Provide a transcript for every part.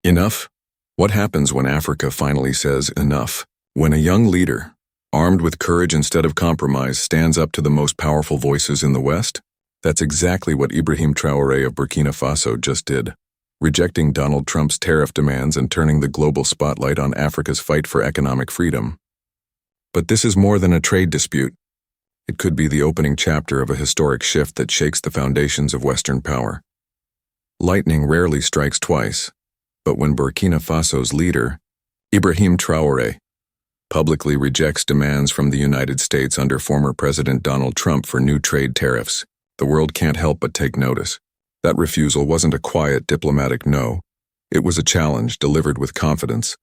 Enough? What happens when Africa finally says enough? When a young leader, armed with courage instead of compromise, stands up to the most powerful voices in the West? That's exactly what Ibrahim Traoré of Burkina Faso just did, rejecting Donald Trump's tariff demands and turning the global spotlight on Africa's fight for economic freedom. But this is more than a trade dispute. It could be the opening chapter of a historic shift that shakes the foundations of Western power. Lightning rarely strikes twice, but when Burkina Faso's leader, Ibrahim Traoré, publicly rejects demands from the United States under former President Donald Trump for new trade tariffs, the world can't help but take notice. That refusal wasn't a quiet diplomatic no. It was a challenge delivered with confidence,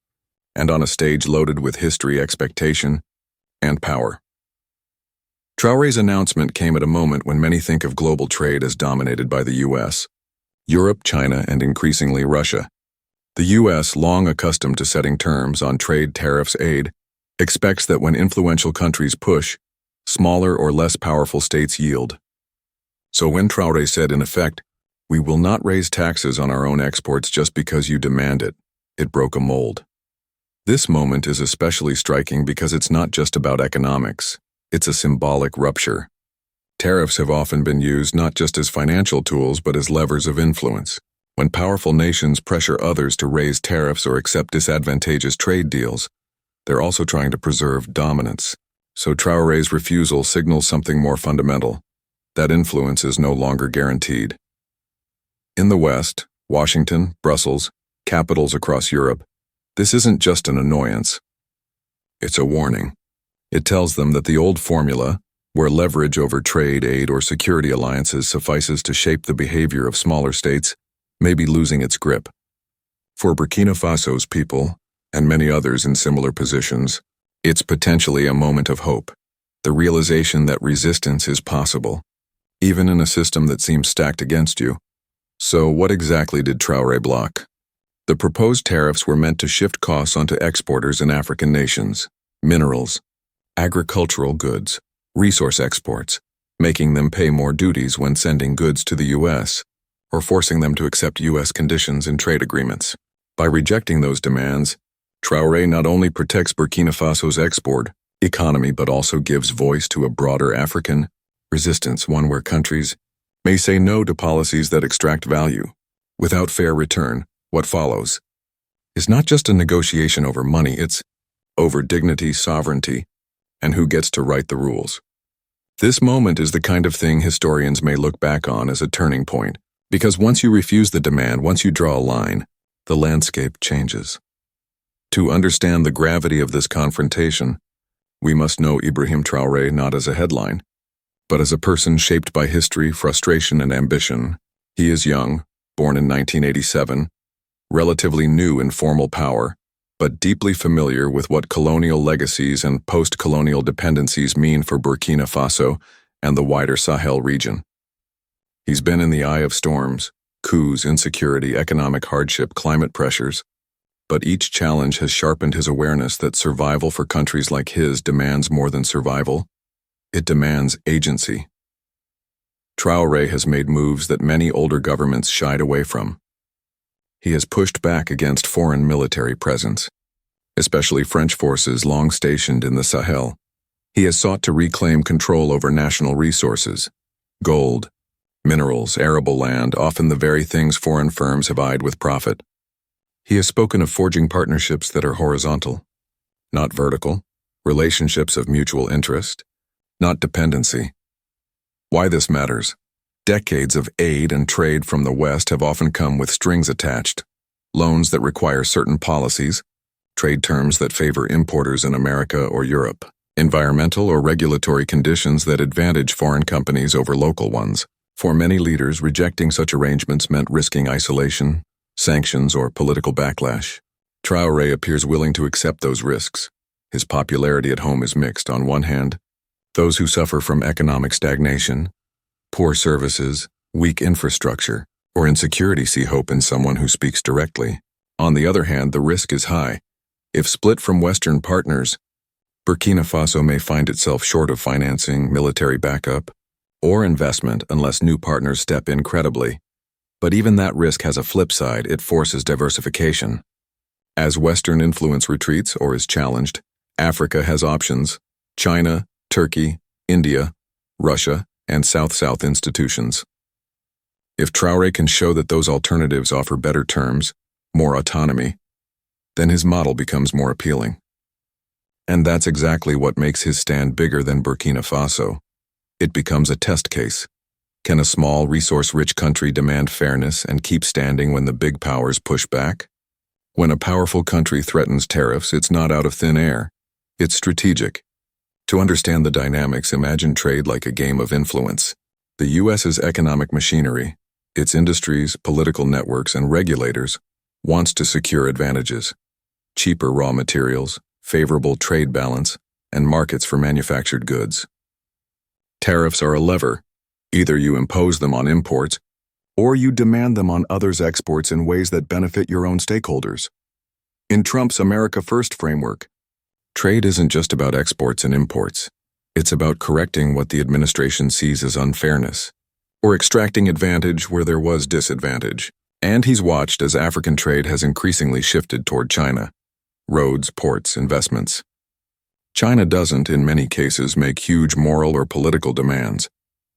and on a stage loaded with history, expectation, and power. Traoré's announcement came at a moment when many think of global trade as dominated by the U.S., Europe, China, and increasingly Russia. The U.S., long accustomed to setting terms on trade tariffs aid, expects that when influential countries push, smaller or less powerful states yield. So when Traoré said, in effect, "We will not raise taxes on our own exports just because you demand it," it broke a mold. This moment is especially striking because it's not just about economics. It's a symbolic rupture. Tariffs have often been used not just as financial tools but as levers of influence. When powerful nations pressure others to raise tariffs or accept disadvantageous trade deals, they're also trying to preserve dominance. So Traoré's refusal signals something more fundamental. That influence is no longer guaranteed. In the West, Washington, Brussels, capitals across Europe, this isn't just an annoyance. It's a warning. It tells them that the old formula, where leverage over trade, aid, or security alliances suffices to shape the behavior of smaller states, may be losing its grip. For Burkina Faso's people, and many others in similar positions, it's potentially a moment of hope, the realization that resistance is possible, even in a system that seems stacked against you. So what exactly did Traoré block? The proposed tariffs were meant to shift costs onto exporters in African nations, minerals, agricultural goods, resource exports, making them pay more duties when sending goods to the U.S., or forcing them to accept U.S. conditions in trade agreements. By rejecting those demands, Traoré not only protects Burkina Faso's export economy but also gives voice to a broader African resistance, one where countries may say no to policies that extract value. Without fair return, what follows is not just a negotiation over money, it's over dignity, sovereignty, and who gets to write the rules. This moment is the kind of thing historians may look back on as a turning point, because once you refuse the demand, once you draw a line, the landscape changes. To understand the gravity of this confrontation, we must know Ibrahim Traoré not as a headline, but as a person shaped by history, frustration, and ambition. He is young, born in 1987, relatively new in formal power, but deeply familiar with what colonial legacies and post-colonial dependencies mean for Burkina Faso and the wider Sahel region. He's been in the eye of storms, coups, insecurity, economic hardship, climate pressures, but each challenge has sharpened his awareness that survival for countries like his demands more than survival. It demands agency. Traoré has made moves that many older governments shied away from. He has pushed back against foreign military presence, especially French forces long stationed in the Sahel. He has sought to reclaim control over national resources, gold, minerals, arable land, often the very things foreign firms have eyed with profit. He has spoken of forging partnerships that are horizontal, not vertical, relationships of mutual interest, not dependency. Why this matters? Decades of aid and trade from the West have often come with strings attached, loans that require certain policies, trade terms that favor importers in America or Europe, environmental or regulatory conditions that advantage foreign companies over local ones. For many leaders, rejecting such arrangements meant risking isolation, sanctions, or political backlash. Traoré appears willing to accept those risks. His popularity at home is mixed. On one hand, those who suffer from economic stagnation, poor services, weak infrastructure, or insecurity see hope in someone who speaks directly. On the other hand, the risk is high. If split from Western partners, Burkina Faso may find itself short of financing, military backup, or investment unless new partners step in credibly. But even that risk has a flip side. It forces diversification. As Western influence retreats or is challenged, Africa has options: China, Turkey, India, Russia, and South-South institutions. If Traore can show that those alternatives offer better terms, more autonomy, then his model becomes more appealing. And that's exactly what makes his stand bigger than Burkina Faso. It becomes a test case. Can a small, resource-rich country demand fairness and keep standing when the big powers push back? When a powerful country threatens tariffs, it's not out of thin air. It's strategic. To understand the dynamics, imagine trade like a game of influence. The U.S.'s economic machinery, its industries, political networks, and regulators, wants to secure advantages: cheaper raw materials, favorable trade balance, and markets for manufactured goods. Tariffs are a lever. Either you impose them on imports, or you demand them on others' exports in ways that benefit your own stakeholders. In Trump's America First framework, trade isn't just about exports and imports. It's about correcting what the administration sees as unfairness, or extracting advantage where there was disadvantage. And he's watched as African trade has increasingly shifted toward China: roads, ports, investments. China doesn't, in many cases, make huge moral or political demands.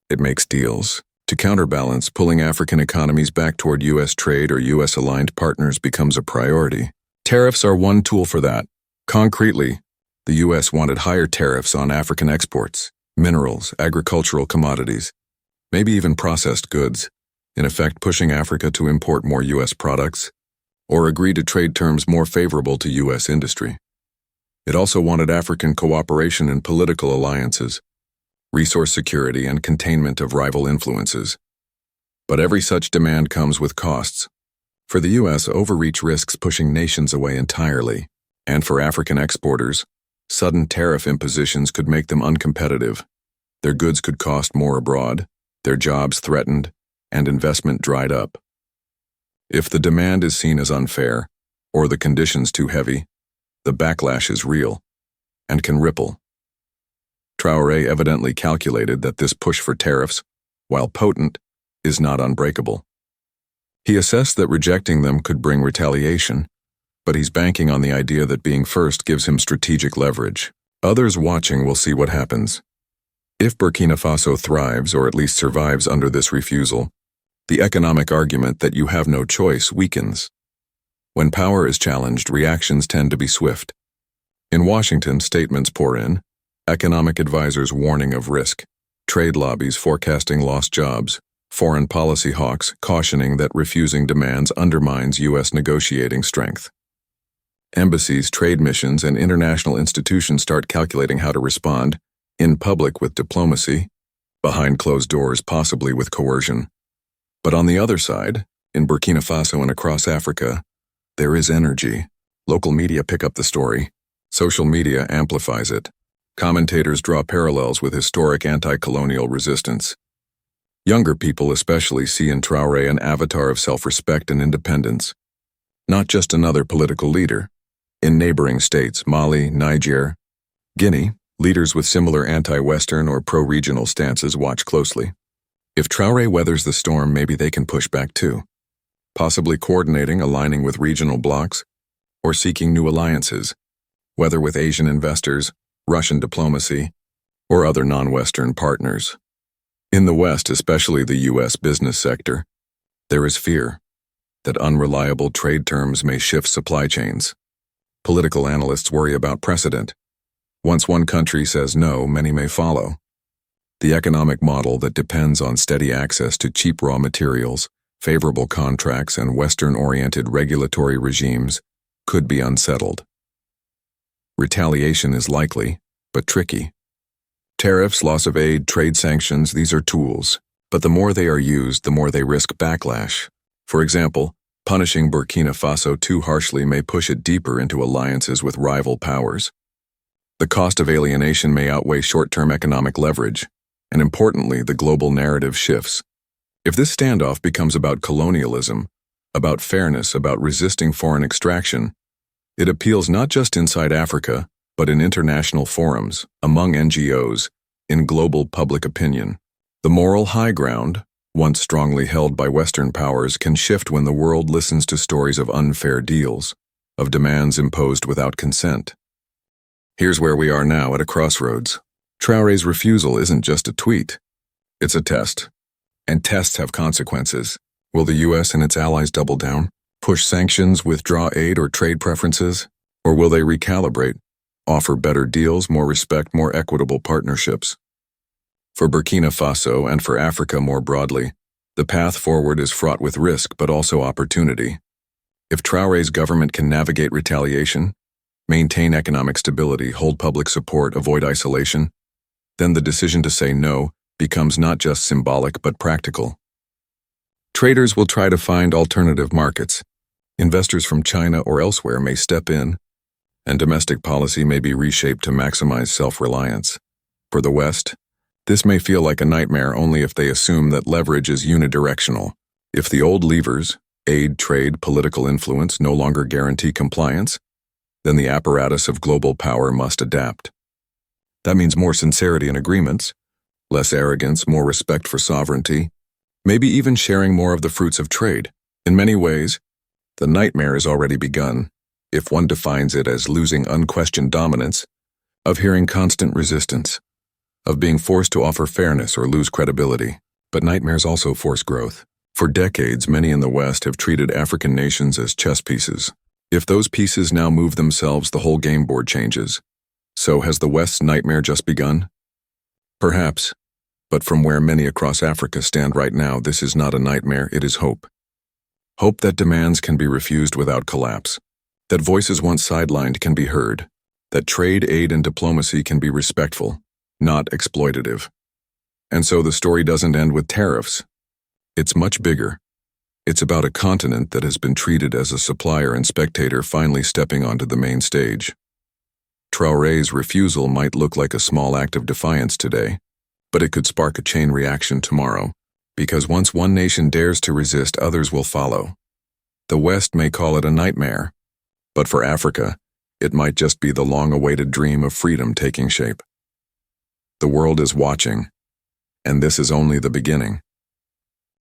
It makes deals. To counterbalance, pulling African economies back toward U.S. trade or U.S.-aligned partners becomes a priority. Tariffs are one tool for that. Concretely, the U.S. wanted higher tariffs on African exports, minerals, agricultural commodities, maybe even processed goods, in effect pushing Africa to import more U.S. products, or agree to trade terms more favorable to U.S. industry. It also wanted African cooperation in political alliances, resource security, and containment of rival influences. But every such demand comes with costs. For the U.S., overreach risks pushing nations away entirely, and for African exporters, sudden tariff impositions could make them uncompetitive. Their goods could cost more abroad, their jobs threatened, and investment dried up. If the demand is seen as unfair, or the conditions too heavy, the backlash is real, and can ripple. Traore evidently calculated that this push for tariffs, while potent, is not unbreakable. He assessed that rejecting them could bring retaliation, but he's banking on the idea that being first gives him strategic leverage. Others watching will see what happens. If Burkina Faso thrives, or at least survives under this refusal, the economic argument that you have no choice weakens. When power is challenged, reactions tend to be swift. In Washington, statements pour in: economic advisors warning of risk, trade lobbies forecasting lost jobs, foreign policy hawks cautioning that refusing demands undermines U.S. negotiating strength. Embassies, trade missions, and international institutions start calculating how to respond, in public with diplomacy, behind closed doors possibly with coercion. But on the other side, in Burkina Faso and across Africa, there is energy. Local media pick up the story. Social media amplifies it. Commentators draw parallels with historic anti-colonial resistance. Younger people especially see in Traore an avatar of self-respect and independence, not just another political leader. In neighboring states, Mali, Niger, Guinea, leaders with similar anti-Western or pro-regional stances watch closely. If Traore weathers the storm, maybe they can push back too, possibly coordinating, aligning with regional blocs, or seeking new alliances, whether with Asian investors, Russian diplomacy, or other non-Western partners. In the West, especially the U.S. business sector, there is fear that unreliable trade terms may shift supply chains. Political analysts worry about precedent. Once one country says no, many may follow. The economic model that depends on steady access to cheap raw materials, favorable contracts, and Western-oriented regulatory regimes could be unsettled. Retaliation is likely, but tricky. Tariffs, loss of aid, trade sanctions, these are tools, but the more they are used, the more they risk backlash. For example, punishing Burkina Faso too harshly may push it deeper into alliances with rival powers. The cost of alienation may outweigh short-term economic leverage, and importantly, the global narrative shifts. If this standoff becomes about colonialism, about fairness, about resisting foreign extraction, it appeals not just inside Africa, but in international forums, among NGOs, in global public opinion. The moral high ground, once strongly held by Western powers, can shift when the world listens to stories of unfair deals, of demands imposed without consent. Here's where we are now at a crossroads. Traore's refusal isn't just a tweet. It's a test. And tests have consequences. Will the U.S. and its allies double down, push sanctions, withdraw aid or trade preferences? Or will they recalibrate, offer better deals, more respect, more equitable partnerships? For Burkina Faso and for Africa more broadly, the path forward is fraught with risk but also opportunity. If Traore's government can navigate retaliation, maintain economic stability, hold public support, avoid isolation, then the decision to say no becomes not just symbolic but practical. Traders will try to find alternative markets. Investors from China or elsewhere may step in, and domestic policy may be reshaped to maximize self-reliance. For the West, this may feel like a nightmare only if they assume that leverage is unidirectional. If the old levers, aid, trade, political influence, no longer guarantee compliance, then the apparatus of global power must adapt. That means more sincerity in agreements, less arrogance, more respect for sovereignty, maybe even sharing more of the fruits of trade. In many ways, the nightmare has already begun, if one defines it as losing unquestioned dominance, of hearing constant resistance, of being forced to offer fairness or lose credibility. But nightmares also force growth. For decades, many in the West have treated African nations as chess pieces. If those pieces now move themselves, the whole game board changes. So has the West's nightmare just begun? Perhaps, but from where many across Africa stand right now, this is not a nightmare, it is hope. Hope that demands can be refused without collapse, that voices once sidelined can be heard, that trade, aid, and diplomacy can be respectful, not exploitative. And so the story doesn't end with tariffs. It's much bigger. It's about a continent that has been treated as a supplier and spectator finally stepping onto the main stage. Traore's refusal might look like a small act of defiance today, but it could spark a chain reaction tomorrow, because once one nation dares to resist, others will follow. The West may call it a nightmare, but for Africa, it might just be the long-awaited dream of freedom taking shape. The world is watching, and this is only the beginning.